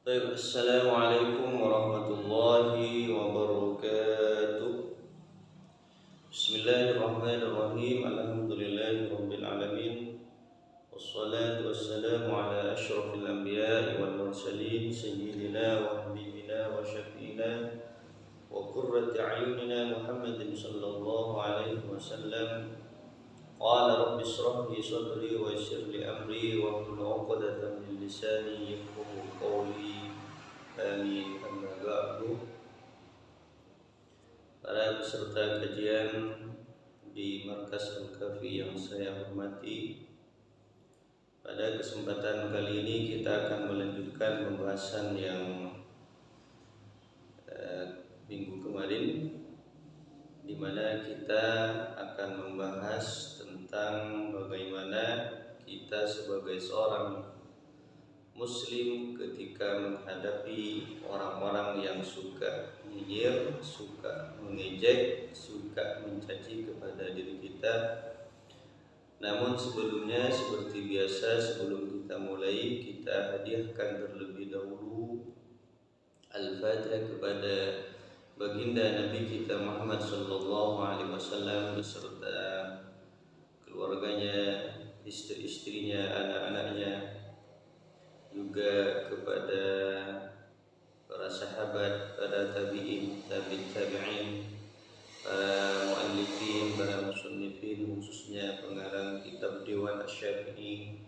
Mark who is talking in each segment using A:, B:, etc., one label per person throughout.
A: Assalamualaikum warahmatullahi wabarakatuh. Bismillahirrahmanirrahim. Alhamdulillahirabbil alamin. Wassalatu wassalamu ala asyrafil anbiya'i wal mursalin sayyidina wa habibina wa syafiina wa qurrati a'yunina Muhammadin sallallahu alaihi wasallam. Qala rabbi ishrah li sadri wa yassir li amri wa hlul 'uqdatam min lisani yafqahu qawli. Amin. Amma ba'du. Para peserta kajian di Markas Al-Kafi yang saya hormati, pada kesempatan kali ini kita akan melanjutkan pembahasan yang minggu kemarin, di mana kita akan membahas tentang bagaimana kita sebagai seorang Muslim ketika menghadapi orang-orang yang suka nyinyir, suka mengejek, suka mencaci kepada diri kita. Namun sebelumnya, seperti biasa, sebelum kita mulai, kita hadiahkan terlebih dahulu Al-Fatihah kepada baginda Nabi kita Muhammad sallallahu alaihi wasallam beserta keluarganya, istri-istrinya, anak-anaknya, juga kepada para sahabat, para tabi'in, tabi'in, para muallifin, para musannifin, khususnya pengarang kitab Dewan Asy-Syafi'i,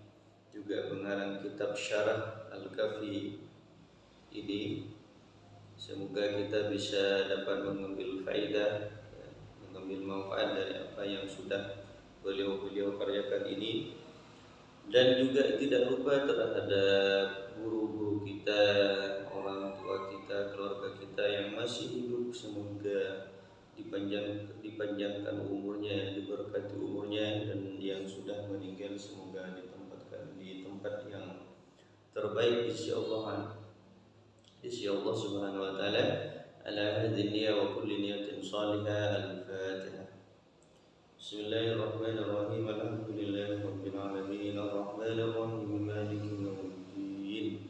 A: juga pengarang kitab Syarah Al-Kafi ini. Semoga kita bisa dapat mengambil faedah, mengambil manfaat dari apa yang sudah beliau karyakan ini. Dan juga tidak lupa terhadap guru-guru kita, orang tua kita, keluarga kita yang masih hidup, semoga dipanjangkan umurnya, diberkati umurnya, dan yang sudah meninggal semoga ditempatkan di tempat yang terbaik di sisi Allah Subhanahu wa taala. Ala hadhihi niyyah wa kulli niyatin salihah. Al-Fatihah. Bismillahirrahmanirrahim. Alhamdulillahirabbil alamin. Arrahmanir rahim. Maliki yaumiddin.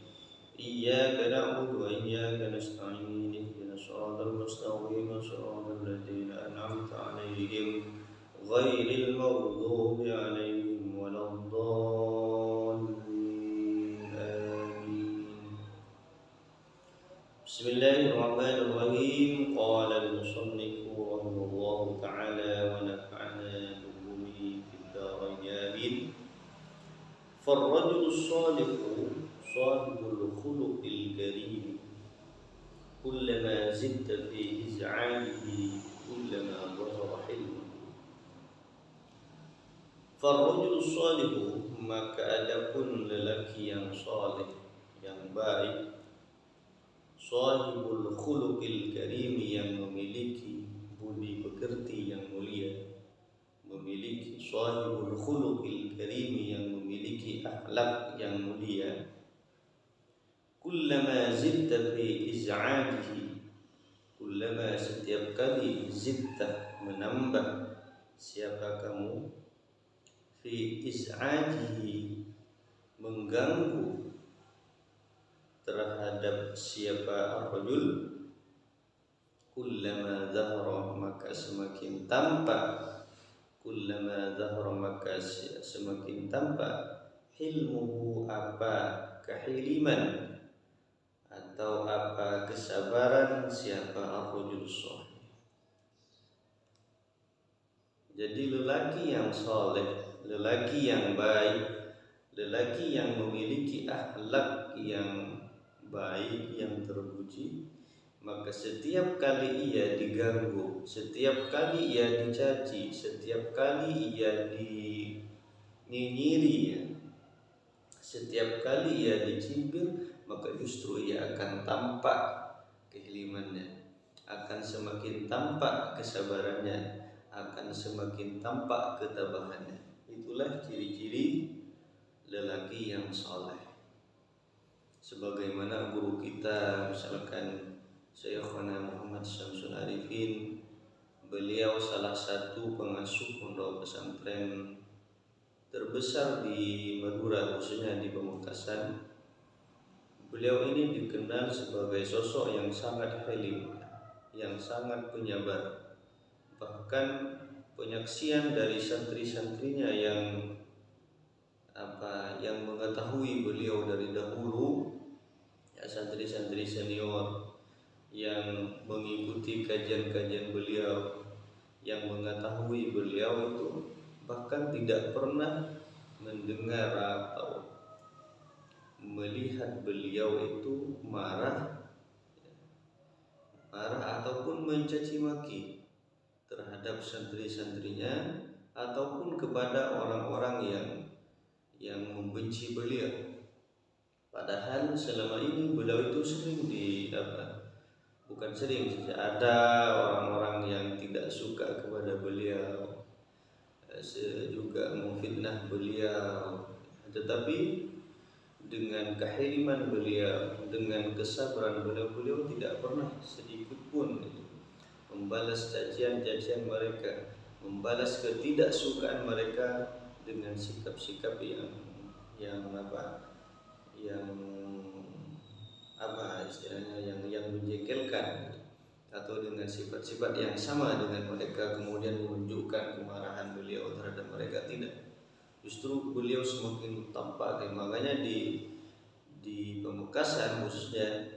A: Iyyaka na'budu wa iyyaka nasta'in. Ihdinas siratal mustaqim. Shiratal ladzina an'amta 'alaihim ghairil maghdubi 'alaihim waladdallin. Amin. Bismillahirrahmanirrahim. Qala al-musannif rahimahullahu ta'ala wa nafa'ana bihi fid dharain amin. Farrajulu shalihu sahibul khuluqil karim. Kullama zidta fi iz'anihi kullama dhahara hilmuhu. Farrajulu shalihu, maka adapun lelaki yang saleh, yang baik, sahibul khuluqil karim, yang memiliki budi pekerti yang mulia, memiliki sahibul khuluqil karim, yang memiliki akhlak yang mulia. Kullama zidta fi iz'adihi, kullama, setiap kali, zidta, menambah, siapa kamu, fi iz'adihi, mengganggu terhadap siapa ar-rajul, kullama zahara, maka semakin tampak, kullama zahara, maka semakin tampak, hilmuhu, apa kehiliman atau apa kesabaran siapa ar-rajul salih. Jadi lelaki yang saleh, lelaki yang baik, lelaki yang memiliki akhlak yang baik, yang terpuji, maka setiap kali ia diganggu, setiap kali ia dicaci, setiap kali ia dinyinyiri, setiap kali ia dicibir, maka justru ia akan tampak kehilimannya, akan semakin tampak kesabarannya, akan semakin tampak ketabahannya. Itulah ciri-ciri lelaki yang saleh. Sebagaimana guru kita, misalkan Syekhana Muhammad Syamsul Arifin, beliau salah satu pengasuh pondok pesantren terbesar di Madura, khususnya di Pamekasan. Beliau ini dikenal sebagai sosok yang sangat halim, yang sangat penyabar. Bahkan penyaksian dari santri-santrinya yang mengetahui beliau dari dahulu, ya, santri-santri senior yang mengikuti kajian-kajian beliau, yang mengetahui beliau itu bahkan tidak pernah mendengar atau melihat beliau itu marah ataupun mencaci maki terhadap santri-santrinya ataupun kepada orang-orang yang membenci beliau. Padahal selama ini beliau itu bukan sering saja ada orang-orang yang tidak suka kepada beliau, juga memfitnah beliau. Tetapi dengan kehaliman beliau, dengan kesabaran beliau tidak pernah sedikit pun membalas cacian-cacian mereka, membalas ketidaksukaan mereka dengan sikap-sikap yang istilahnya yang menjengkelkan, atau dengan sifat-sifat yang sama dengan mereka kemudian menunjukkan kemarahan beliau terhadap mereka. Tidak, justru beliau semakin tampak. Makanya di Pamekasan khususnya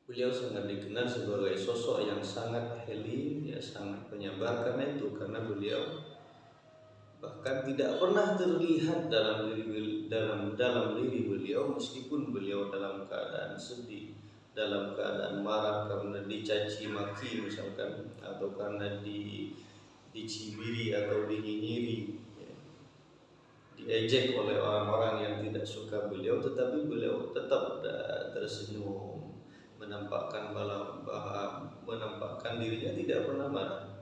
A: beliau sangat dikenal sebagai sosok yang sangat halim, ya, sangat penyabar. Karena beliau bahkan tidak pernah terlihat dalam diri beliau, meskipun beliau dalam keadaan sedih, dalam keadaan marah karena dicaci maki misalkan, atau karena dicibiri atau dinyinyiri, diejek oleh orang-orang yang tidak suka beliau, tetapi beliau tetap tersenyum, menampakkan dirinya tidak pernah marah.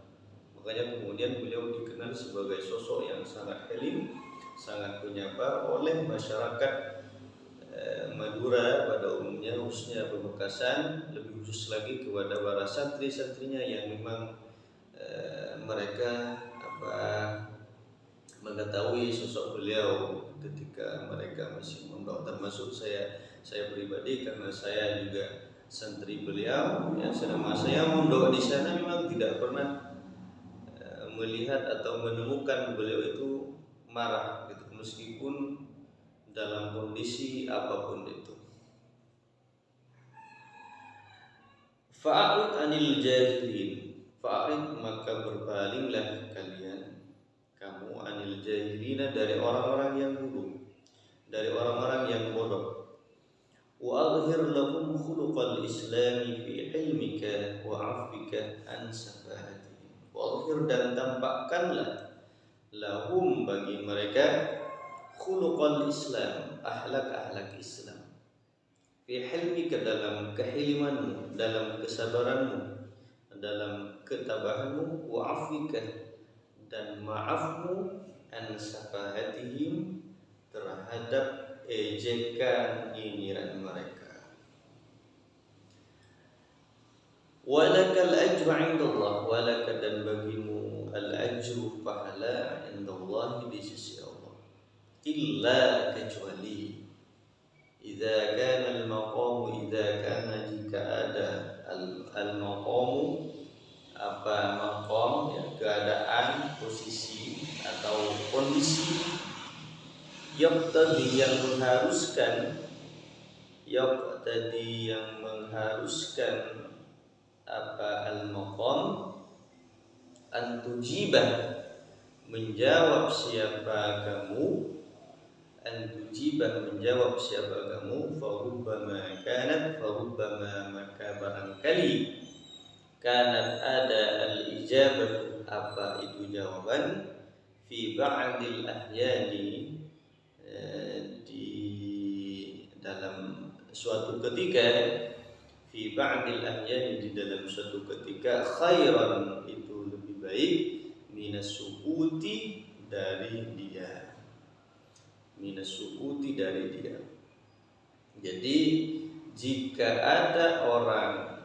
A: Makanya kemudian beliau dikenal sebagai sosok yang sangat halim, sangat penyabar oleh masyarakat Madura pada umumnya, khususnya Pamekasan, lebih khusus lagi kepada para santri-santrinya yang memang mereka mengetahui sosok beliau ketika mereka masih mondok. Termasuk saya pribadi, karena saya juga santri beliau, yang selama saya mondok di sana memang tidak pernah melihat atau menemukan beliau itu marah gitu, meskipun dalam kondisi apapun itu. Fa'rid anil jahilin, fa'rid maka berpalinglah kamu anil jahilina dari orang-orang yang bodoh, dari orang-orang yang bodoh. Wa adhhir lahum khuluqal islami fi ilmika wa 'afwika an safahati. Wa'adhir, dan tampakkanlah lahum bagi mereka khuluqal Islam, akhlak-akhlak Islam, fi hilmika dalam kehilimanmu, dalam kesabaranmu, dalam ketabahanmu, wa afwika dan maafmu, an safahatihim terhadap ejekan nyinyiran mereka. Walakal ajru indallah, walaka dan bagimu al ajru pahala indallah di sisi Allah. Illa kecuali idza kana al maqamu, jika ada al maqamu, maqam, ya, keadaan, posisi atau kondisi yang mengharuskan al-maqam antujibah, menjawab siapa kamu, farubbama maka barangkali kanat ada al-ijabatu, itu jawaban, fi ba'dil ahyani, di dalam suatu ketika, fi ba'dil ahyani di dalam suatu ketika, khairan itu lebih baik, minas sukuti dari dia, Jadi jika ada orang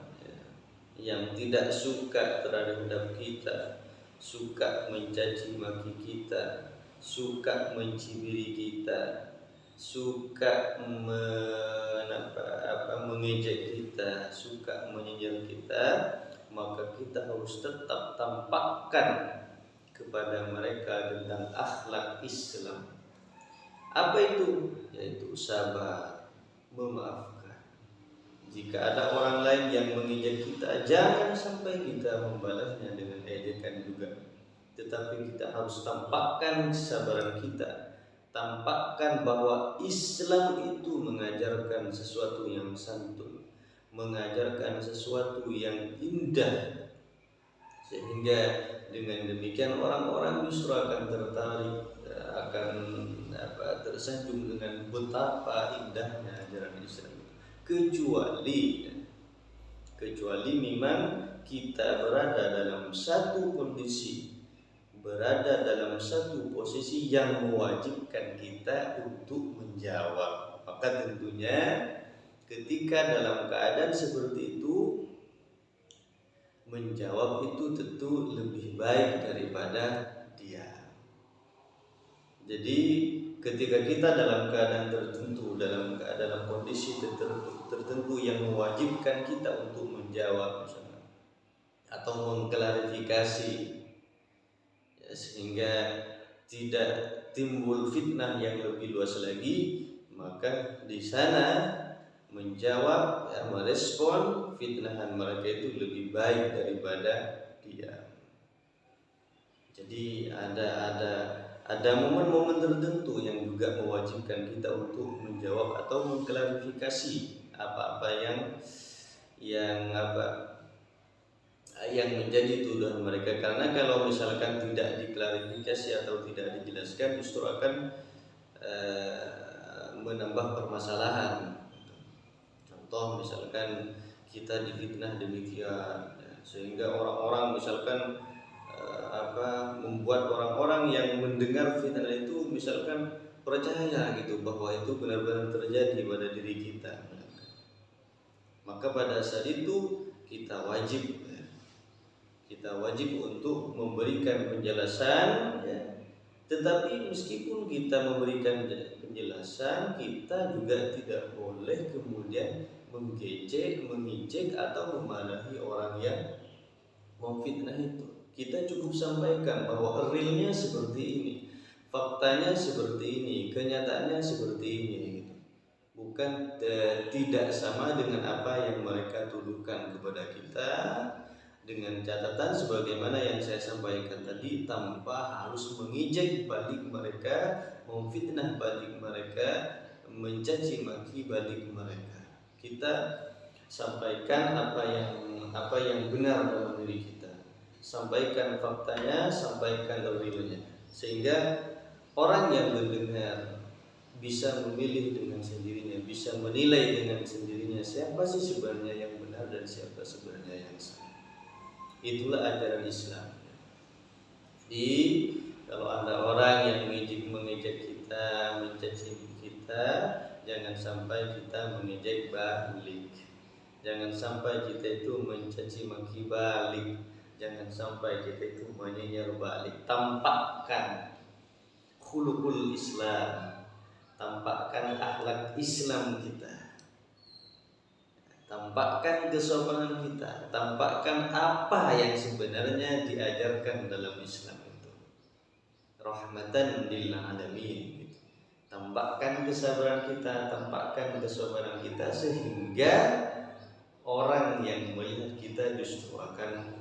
A: yang tidak suka terhadap kita, suka mencaci maki kita, suka mencibiri kita, suka mengejek kita, suka menyindir kita, maka kita harus tetap tampakkan kepada mereka tentang akhlak Islam. Apa itu? Yaitu sabar, memaafkan. Jika ada orang lain yang mengejek kita, jangan sampai kita membalasnya dengan ejekan juga. Tetapi kita harus tampakkan kesabaran kita, tampakkan bahwa Islam itu mengajarkan sesuatu yang santun, mengajarkan sesuatu yang indah, sehingga dengan demikian orang-orang justru akan tertarik, akan tersanjung dengan betapa indahnya ajaran Islam. Kecuali memang kita berada dalam satu kondisi, berada dalam satu posisi yang mewajibkan kita untuk menjawab. Maka tentunya ketika dalam keadaan seperti itu, menjawab itu tentu lebih baik daripada diam. Jadi ketika kita dalam keadaan tertentu, dalam kondisi tertentu yang mewajibkan kita untuk menjawab misalnya, atau mengklarifikasi, ya, sehingga tidak timbul fitnah yang lebih luas lagi, maka di sana menjawab, ya, merespon fitnahan mereka itu lebih baik daripada diam. Jadi ada momen-momen tertentu yang juga mewajibkan kita untuk menjawab atau mengklarifikasi apa-apa yang menjadi tuduhan mereka. Karena kalau misalkan tidak diklarifikasi atau tidak dijelaskan, justru akan menambah permasalahan. Contoh misalkan kita difitnah demikian, sehingga orang-orang misalkan membuat orang-orang yang mendengar fitnah itu misalkan percaya gitu bahwa itu benar-benar terjadi pada diri kita. Maka pada saat itu kita wajib untuk memberikan penjelasan, ya. Tetapi meskipun kita memberikan penjelasan, kita juga tidak boleh kemudian mengejek atau memarahi orang yang memfitnah itu. Kita cukup sampaikan bahwa realnya seperti ini, faktanya seperti ini, kenyataannya seperti ini, gitu. Bukan tidak sama dengan apa yang mereka tuduhkan kepada kita, dengan catatan sebagaimana yang saya sampaikan tadi, tanpa harus mengejek balik mereka, memfitnah balik mereka, mencaci maki balik mereka. Kita sampaikan apa yang benar dalam diri kita, sampaikan faktanya, sampaikan realnya, sehingga orang yang mendengar bisa memilih dengan sendirinya, bisa menilai dengan sendirinya siapa sih sebenarnya yang benar dan siapa sebenarnya yang salah. Itulah ajaran Islam. Jadi kalau ada orang yang mengejek kita, mencaci kita, jangan sampai kita mengejek balik. Jangan sampai kita itu mencaci maki balik. Jangan sampai kita itu menyinyir balik. Tampakkan khuluqul Islam, tampakkan akhlak Islam kita, tampakkan kesopanan kita, tampakkan apa yang sebenarnya diajarkan dalam Islam itu. Rahmatan lil alamin. Tampakkan kesabaran kita, tampakkan kesopanan kita, sehingga orang yang melihat kita justru akan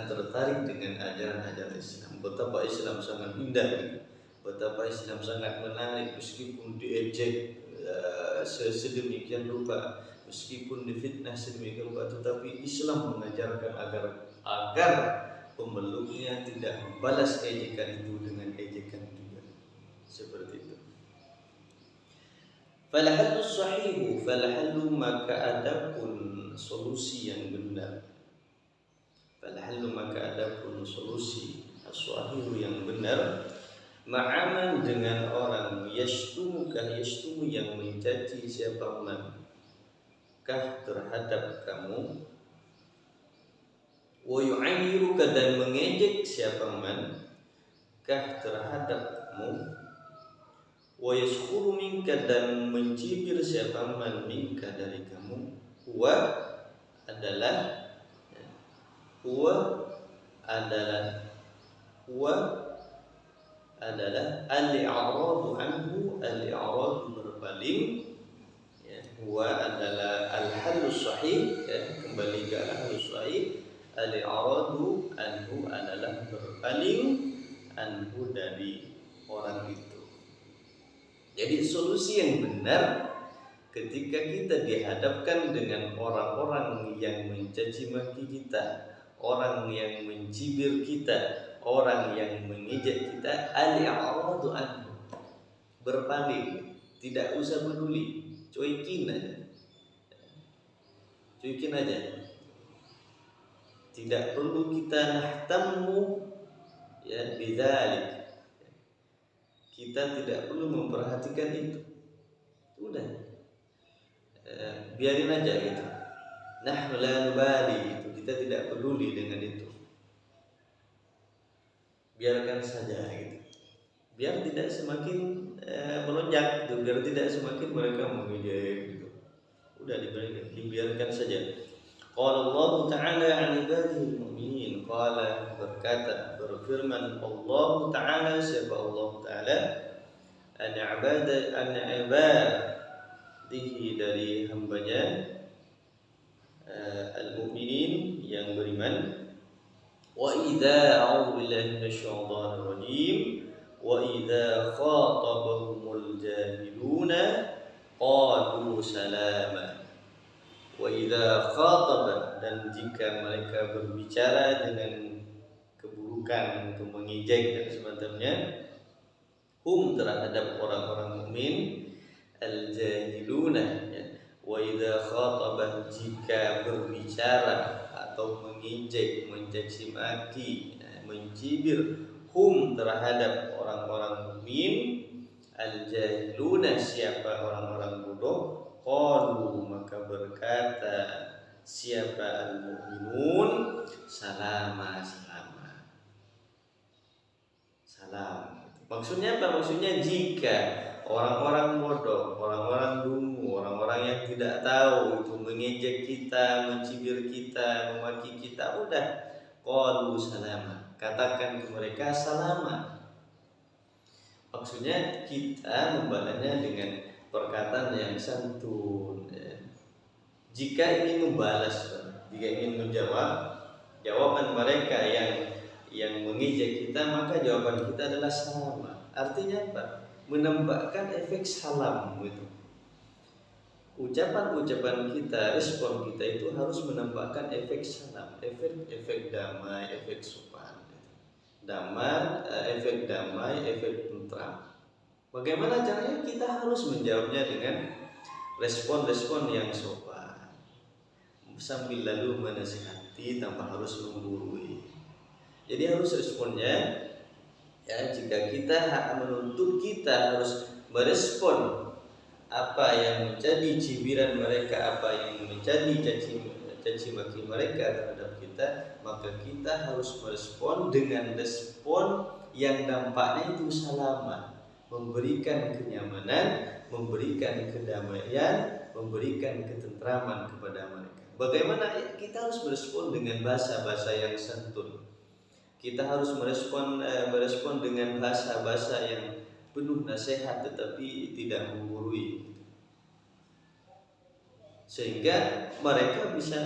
A: tertarik dengan ajaran-ajaran Islam. Betapa Islam sangat indah, betapa Islam sangat menarik, meskipun diejek sedemikian rupa, meskipun difitnah sedemikian rupa, tetapi Islam mengajarkan agar pemeluknya tidak membalas ejekan itu dengan ejekan juga. Seperti itu. Falahallu sahihu, falahallu, maka adapun solusi yang benar. Falahallu, maka adapun solusi as-sahihu yang benar, ma'aman, dengan orang yashtumu yang mencaci siapa man kah terhadap kamu, wa yu'ayyiruka, dan mengejek siapa man kah terhadap kamu, wa yaskhuru minka, dan mencibir siapa man minka dari kamu. Huwa adalah huwa adalah huwa adalah al-i'radu anhu, al-i'radu berpaling, ya. Huwa adalah al-halus sahih, ya, kembali ke al-halus sahih. Al-i'radu anhu adalah berpaling, anhu dari orang itu. Jadi solusi yang benar ketika kita dihadapkan dengan orang-orang yang mencaci maki kita, orang yang mencibir kita, orang yang mengejek kita, al-i'radu anhu, berpaling, tidak usah peduli, cuekin aja, tidak perlu kita nahtamu, ya, bidzalik, kita tidak perlu memperhatikan itu, udah, biarin aja gitu. Nahnu la nubali, itu kita tidak peduli dengan itu, biarkan saja gitu, biar tidak semakin melonjak gitu, biar tidak semakin mereka mengejek gitu, udah dibiarkan saja. Qala Allah Ta'ala 'an ibadihi al-mu'minin, qala, berkata, berfirman Allah Ta'ala, siapa Allah Ta'ala, an ibadihi, dari hambanya al-mu'minin, yang beriman. Wa idza a'udzu billahi minasyaitonir rajim, wa idza khatabahumul jahiluna qalu salama. Wa idza khataba, dan jika mereka berbicara dengan keburukan, untuk mengejek dan semacamnya, hum, terhadap orang-orang mukmin, al-jahiluna, ya. Wa idza khataba, jika berbicara atau mengejek, mencaci maki, mencibir, hum, terhadap orang-orang mukmin, al-jahiluna, siapa orang-orang bodoh, qalu, maka berkata siapa al-mu'minun, salama, salam. Maksudnya apa? Maksudnya jika orang-orang bodoh, orang-orang dungu, orang-orang yang tidak tahu itu mengejek kita, mencibir kita, memaki kita, udah, qalu salama, katakan ke mereka salama. Maksudnya kita membalanya dengan perkataan yang santun, ya. Jika ingin membalas, jika ingin menjawab jawaban mereka yang mengejek kita, maka jawaban kita adalah salama. Artinya apa? Menambahkan efek salam gitu. Ucapan-ucapan kita, respon kita itu harus menambahkan efek salam, efek damai, efek sopan, efek damai, efek tentram. Bagaimana caranya? Kita harus menjawabnya dengan respon-respon yang sopan, sambil lalu menasihati tanpa harus menggurui. Jadi harus responnya, ya, jika kita menuntut, kita harus merespon apa yang menjadi cibiran mereka, apa yang menjadi caci maki mereka terhadap kita, maka kita harus merespon dengan respon yang dampaknya itu salama, memberikan kenyamanan, memberikan kedamaian, memberikan ketentraman kepada mereka. Bagaimana? Kita harus merespon dengan bahasa-bahasa yang santun. Kita harus merespon dengan bahasa-bahasa yang penuh nasihat tetapi tidak menggurui, sehingga mereka bisa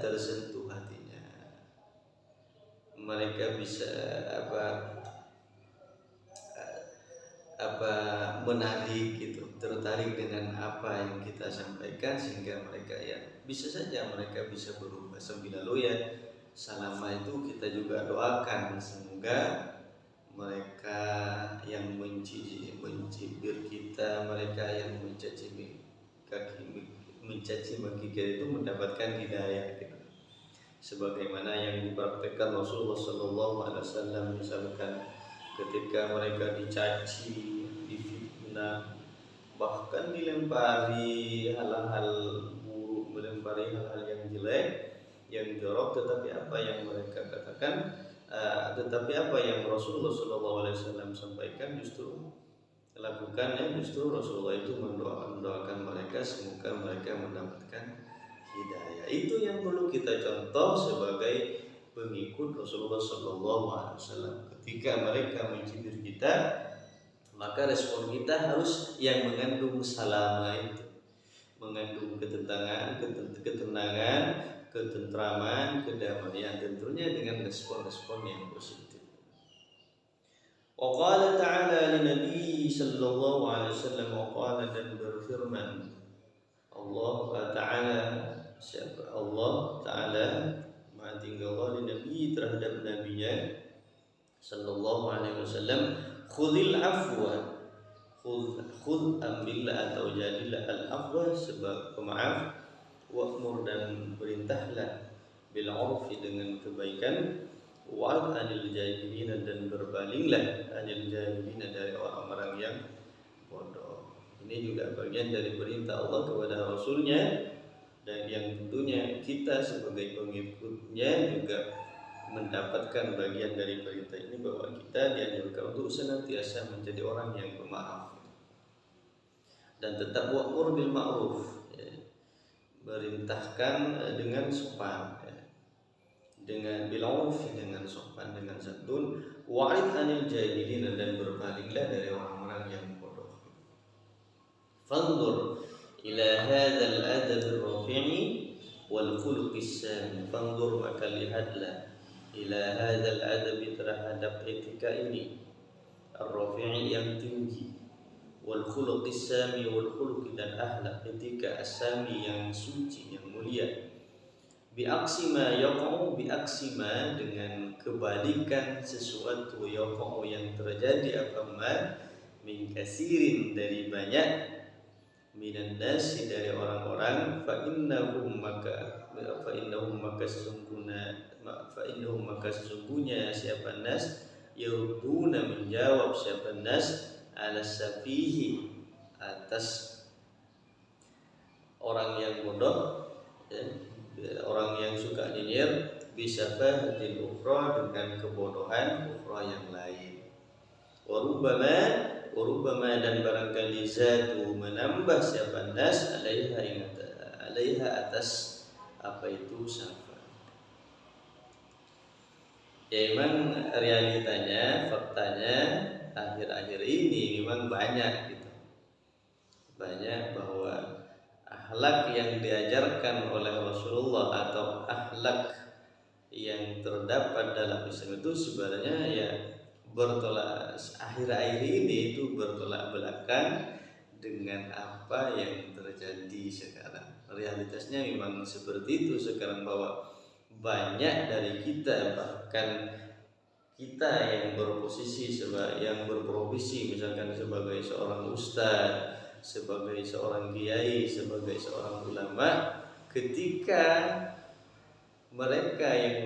A: tersentuh hatinya, mereka bisa menarik gitu, tertarik dengan apa yang kita sampaikan, sehingga mereka, ya, bisa saja mereka bisa berubah. Sambil lalu, ya, salama itu kita juga doakan semoga mereka yang mencibir kita, mereka yang mencaci maki kita itu mendapatkan hidayah gitu. Sebagaimana yang dipraktekkan Rasulullah SAW, misalkan ketika mereka dicaci, difitnah, bahkan dilempari hal-hal buruk, melempari hal-hal yang jelek, yang jorok, tetapi apa yang mereka katakan, tetapi apa yang Rasulullah SAW sampaikan justru lakukan, ya justru Rasulullah itu mendoakan mereka semoga mereka mendapatkan hidayah. Itu yang perlu kita contoh sebagai pengikut Rasulullah SAW. Ketika mereka mencibir kita, maka respon kita harus yang mengandung salama itu, mengandung ketenangan, ketentraman, kedamaian, tentunya dengan respon-respon yang positif. Wa qala ta'ala li Nabi sallallahu alaihi wasallam, wa qala, dan berfirman Allah Ta'ala, siapa Allah Ta'ala Maha tinggal Allah, li Nabi terhadap Nabinya sallallahu alaihi wasallam, khudil afwa, khud ambillah atau jadilah al-afwa sebagai pemaaf, wa'mur dan perintahlah bil 'urfi dengan kebaikan, wa'ad anil jahilin dan berbalinglah anil jahilin dari orang-orang yang bodoh. Ini juga bagian dari perintah Allah kepada Rasulnya, dan yang tentunya kita sebagai pengikutnya juga mendapatkan bagian dari perintah ini, bahwa kita dianjurkan untuk senantiasa menjadi orang yang pemaaf dan tetap wa'mur bil ma'ruf, ya, merintahkan dengan sopan, ya, dengan bil 'urfi, dengan sopan, dengan santun, wa'id anil jahilin dan berpalinglah dari orang-orang yang bodoh. Fanzur ila hadzal adab ar-rafi'i wal khuluqis sami, fanzur maka lihatlah, ila hadzal adab terhadap etika ini, ar-rafi'i yang tinggi, wal khuluqis sami, wal khuluq dan akhlak etika as-sami yang suci, yang mulia, bi aksima yaqau, bi aksima dengan kebalikan sesuatu, yaqau yang terjadi, apa ma min kasirin dari banyak, minan nasi dari orang-orang, fa innahum maka sesungguhnya siapa nas, yurduna menjawab siapa nas, ala safihi atas orang yang bodoh, ya, orang yang suka nyinyir, bisa fahatil ukhra dengan kebodohan ukhra yang lain. Warubama dan barangkali zatu menambah siapa nas alaiha atas apa itu safa. Ya memang realitanya, faktanya akhir-akhir ini memang banyak gitu. Banyak bahwa akhlak yang diajarkan oleh Rasulullah atau akhlak yang terdapat dalam Islam itu sebenarnya ya bertolak, akhir-akhir ini itu bertolak belakang dengan apa yang terjadi sekarang. Realitasnya memang seperti itu sekarang, bahwa banyak dari kita, bahkan kita yang berposisi yang berprofesi misalkan sebagai seorang ustaz, sebagai seorang kiai, sebagai seorang ulama, ketika mereka yang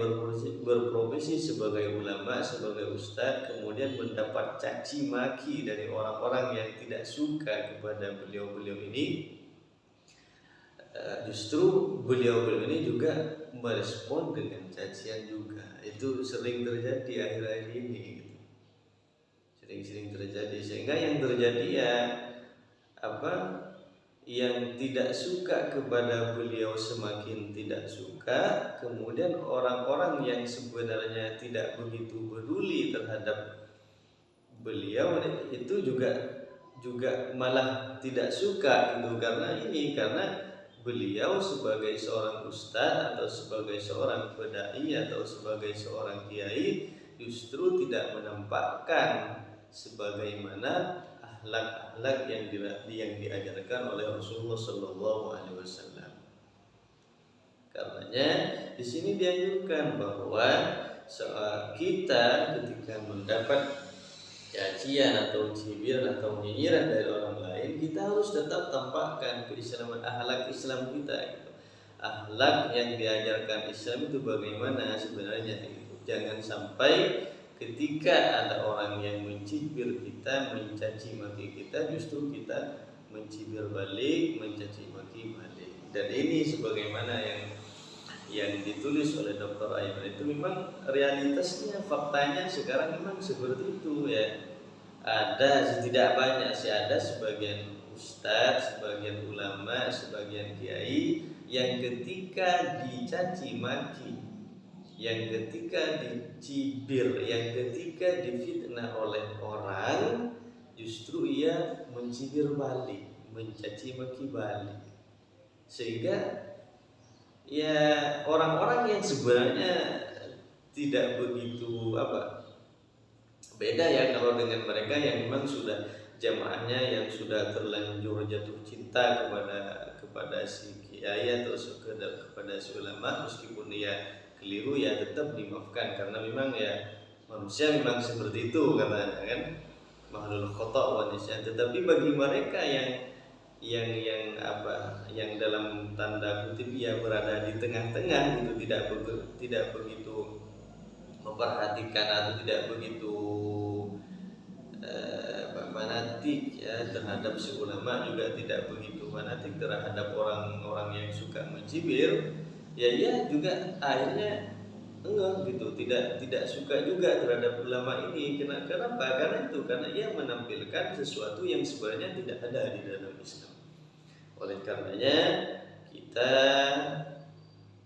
A: berprofesi sebagai ulama, sebagai ustaz, kemudian mendapat caci maki dari orang-orang yang tidak suka kepada beliau-beliau ini, justru beliau-beliau ini juga merespon dengan cacian juga. Itu sering terjadi akhir-akhir ini gitu. Sering terjadi, sehingga yang terjadi ya yang tidak suka kepada beliau semakin tidak suka, kemudian orang-orang yang sebenarnya tidak begitu peduli terhadap beliau itu juga malah tidak suka gitu, karena beliau sebagai seorang ustaz atau sebagai seorang pedai atau sebagai seorang kiai justru tidak menampakkan sebagaimana akhlak-akhlak yang diajarkan oleh Rasulullah Sallallahu Alaihi Wasallam. Karenanya di sini dianjurkan bahwa kita ketika mendapat cacian atau cibiran atau nyinyiran dari orang lain, kita harus tetap tampakkan keislaman, akhlak Islam kita gitu. Akhlak yang diajarkan Islam itu bagaimana sebenarnya gitu. Jangan sampai ketika ada orang yang mencibir kita, mencaci maki kita, justru kita mencibir balik, mencaci maki balik. Dan ini sebagaimana yang ditulis oleh Dr. Aiman itu memang realitasnya, faktanya sekarang memang seperti itu ya. Ada, tidak banyak sih, ada sebagian ustadz, sebagian ulama, sebagian kiai yang ketika dicaci maki, yang ketika dicibir, yang ketika difitnah oleh orang, justru ia mencibir balik, mencaci maki balik, sehingga ya orang-orang yang sebenarnya tidak begitu beda ya kalau dengan mereka yang memang sudah jamaahnya yang sudah terlanjur jatuh cinta kepada si kiai atau kepada si ulama, meskipun dia keliru ya tetap dimaafkan karena memang ya manusia memang seperti itu katanya kan, makhluk khata' wa nisyan. Tetapi bagi mereka yang dalam tanda kutip ya berada di tengah-tengah gitu, tidak begitu memperhatikan atau tidak begitu fanatik ya terhadap si ulama, juga tidak begitu fanatik terhadap orang-orang yang suka mencibir, ya ia juga akhirnya enggak gitu, tidak suka juga terhadap ulama ini. Kenapa? Karena ia menampilkan sesuatu yang sebenarnya tidak ada di dalam Islam. Oleh karenanya kita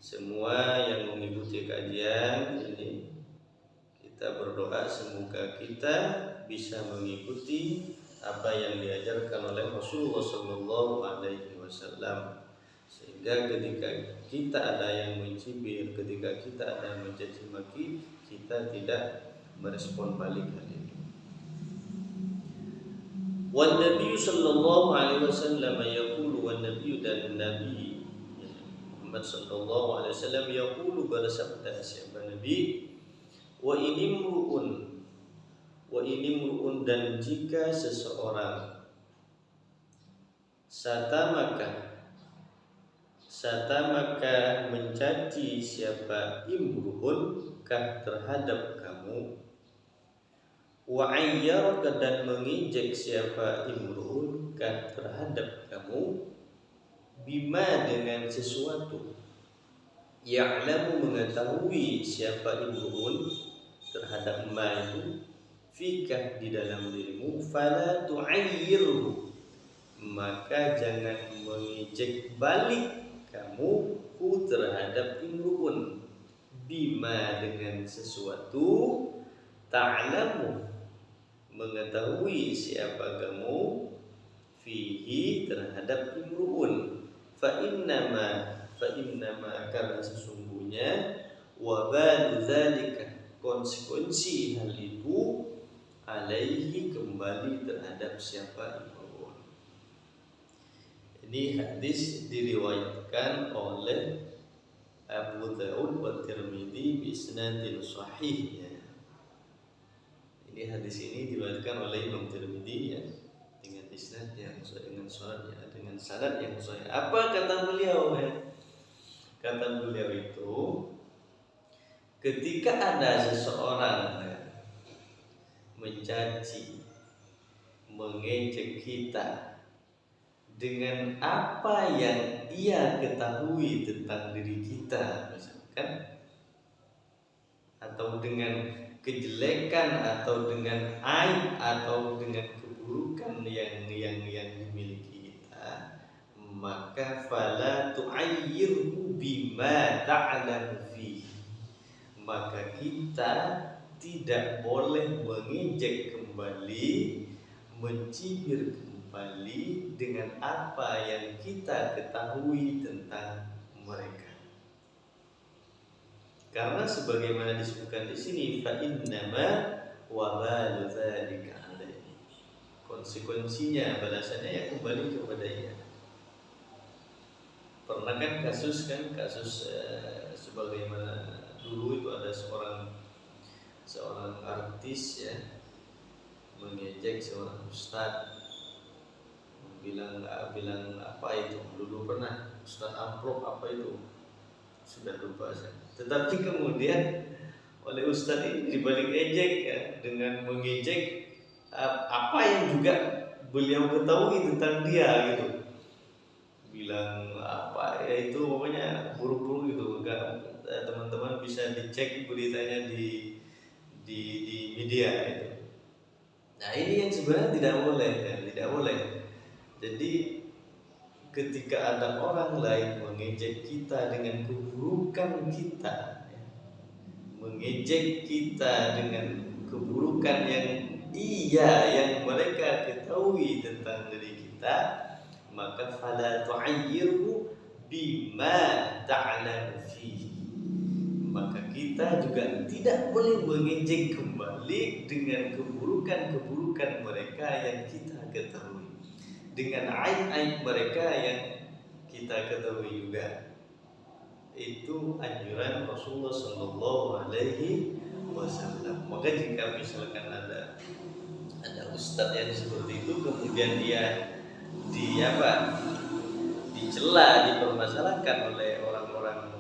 A: semua yang mengikuti kajian ini, kita berdoa semoga kita bisa mengikuti apa yang diajarkan oleh Rasulullah Shallallahu Alaihi Wasallam, sehingga ketika kita ada yang mencibir, ketika kita ada yang mencaci maki, kita tidak merespon balik hal itu. Wan Nabi Shallallahu Alaihi Wasallam yaqulu, wan Nabi dan Nabi Muhammad Shallallahu Alaihi Wasallam yaqulu, bersabda siapa Nabi, wa inimru'un dan jika seseorang satamaka mencaci siapa imru'un kah terhadap kamu, wa ayyaraka dan mengejek siapa imru'un kah terhadap kamu, bima dengan sesuatu, ya'lamu mengetahui siapa imru'un terhadap ma itu, fikah di dalam dirimu, fala tu'ayyirhu maka jangan mengejek balik kamu terhadap imru'un, bima dengan sesuatu, ta'lamu mengetahui siapa kamu, fihi terhadap imru'un, fa innama karena sesungguhnya, wabalu dzalika konsekuensi hal itu, alaihi kembali terhadap siapa imru'un. Ini hadis diriwayatkan oleh Abu Daud wa Tirmidzi bi isnadin sahih ya. Ini hadis ini diriwayatkan oleh Imam Tirmidzi ya, dengan isnad yang dengan sanad yang sahih. Apa kata beliau ya? Kata beliau itu, ketika ada seseorang mencaci, mengejek kita dengan apa yang ia ketahui tentang diri kita, misalkan, atau dengan kejelekan atau dengan aib atau dengan keburukan yang dimiliki kita, maka fala tu'ayyirhu bima ta'lamu fihi, maka kita tidak boleh mengejek kembali, mencibir kembali dengan apa yang kita ketahui tentang mereka. Karena sebagaimana disebutkan di sini, fa innama wabalu dzalika alaihi, konsekuensinya, balasannya ya kembali kepada ia. Pernah kan kasus sebagaimana dulu itu ada seorang artis ya, mengejek seorang ustadz, bilang apa itu, dulu pernah ustadz amplop apa itu, sudah lupa saya. Tetapi kemudian oleh ustadz ini dibalik ejek ya, dengan mengejek apa yang juga beliau ketahui tentang dia gitu, bilang apa ya itu, pokoknya buruk-buruk gitu. Teman-teman bisa dicek beritanya di media itu. Nah ini yang sebenarnya tidak boleh ya, tidak boleh. Jadi ketika ada orang lain mengejek kita dengan keburukan kita, ya, mengejek kita dengan keburukan yang yang mereka ketahui tentang diri kita, maka fala tu'ayyirhu bima ta'lamu fihi, maka kita juga tidak boleh mengejek kembali dengan keburukan-keburukan mereka yang kita ketahui, dengan aib-aib mereka yang kita ketahui juga. Itu anjuran Rasulullah Shallallahu Alaihi Wasallam. Maka jika misalkan ada ustadz yang seperti itu, kemudian dia dicela, dipermasalahkan oleh orang-orang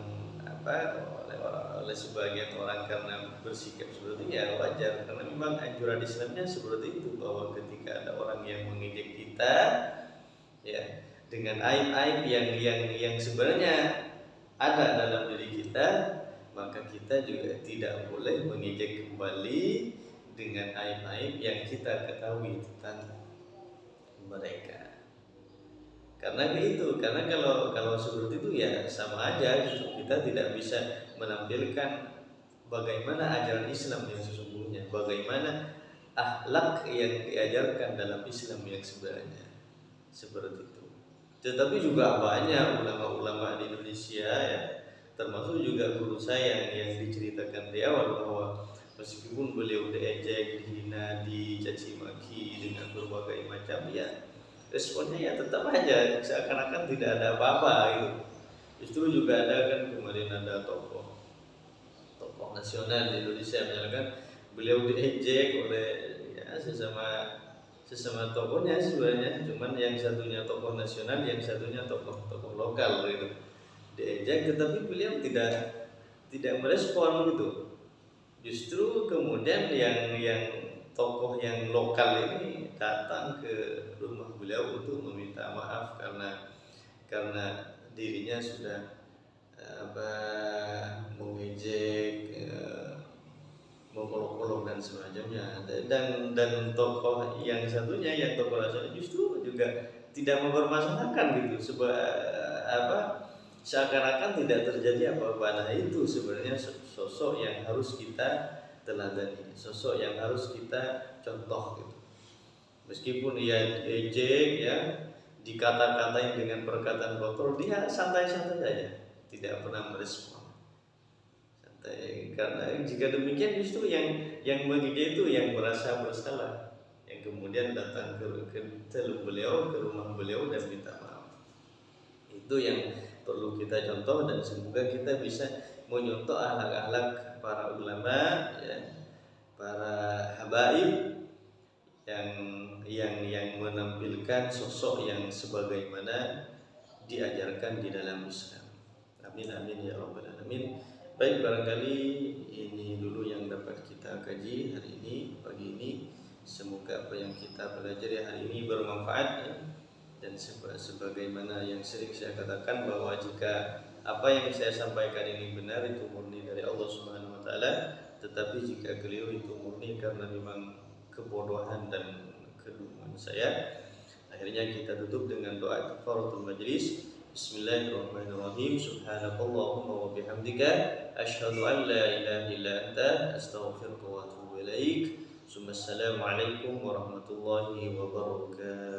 A: oleh sebagian orang karena bersikap seperti itu, ya wajar, karena memang anjuran Islamnya seperti itu, bahwa ketika ada orang yang mengejek kita ya dengan aib-aib yang sebenarnya ada dalam diri kita, maka kita juga tidak boleh mengejek kembali dengan aib-aib yang kita ketahui tentang mereka. Karena kalau seperti itu ya sama aja gitu. Kita tidak bisa menampilkan bagaimana ajaran Islam yang sesungguhnya, bagaimana akhlak yang diajarkan dalam Islam yang sebenarnya, seperti itu. Tetapi juga banyak ulama-ulama di Indonesia ya, termasuk juga guru saya yang diceritakan di awal, bahwa meskipun beliau diejek, dihina, dicaci maki dengan berbagai macam, ya responnya ya tetap aja seakan-akan tidak ada apa-apa gitu. Justru juga ada kan kemarin ada tokoh nasional di Indonesia, misalkan beliau diejek oleh ya sesama tokohnya sebenarnya, cuman yang satunya tokoh nasional, yang satunya tokoh lokal gitu, diejek, tetapi beliau tidak merespon gitu. Justru kemudian yang tokoh yang lokal ini datang ke rumah beliau untuk meminta maaf karena dirinya sudah mengejek, mengolok-olok dan semacamnya. Dan tokoh yang satunya, yang tokoh nasional, justru juga tidak mempermasalahkan gitu, seakan-akan tidak terjadi apa-apa. Nah itu sebenarnya sosok yang harus kita teladani, sosok yang harus kita contoh gitu. Meskipun ia ejek ya, dikata-katain dengan perkataan kotor, dia santai-santai saja, tidak pernah merespon. Karena jika demikian justru yang mengejek itu yang merasa bersalah, yang kemudian datang ke beliau, ke rumah beliau dan minta maaf. Itu yang perlu kita contoh, dan semoga kita bisa menyontoh akhlak-akhlak para ulama ya, para habaib yang menampilkan sosok yang sebagaimana diajarkan di dalam Islam. Amin amin ya rabbal alamin. Baik, barangkali ini dulu yang dapat kita kaji hari ini, pagi ini. Semoga apa yang kita pelajari hari ini bermanfaat ya. Dan sebagaimana yang sering saya katakan, bahwa jika apa yang saya sampaikan ini benar, itu murni dari Allah Subhanahu wa taala, tetapi jika keliru itu murni karena memang kebodohan dan kedunguan saya. Akhirnya kita tutup dengan doa kafaratul majlis. Bismillahirrahmanirrahim. Subhanakallahumma wa bihamdika asyhadu an la ilaha illa anta astaghfiruka wa atubu ilaik. Assalamualaikum warahmatullahi wabarakatuh.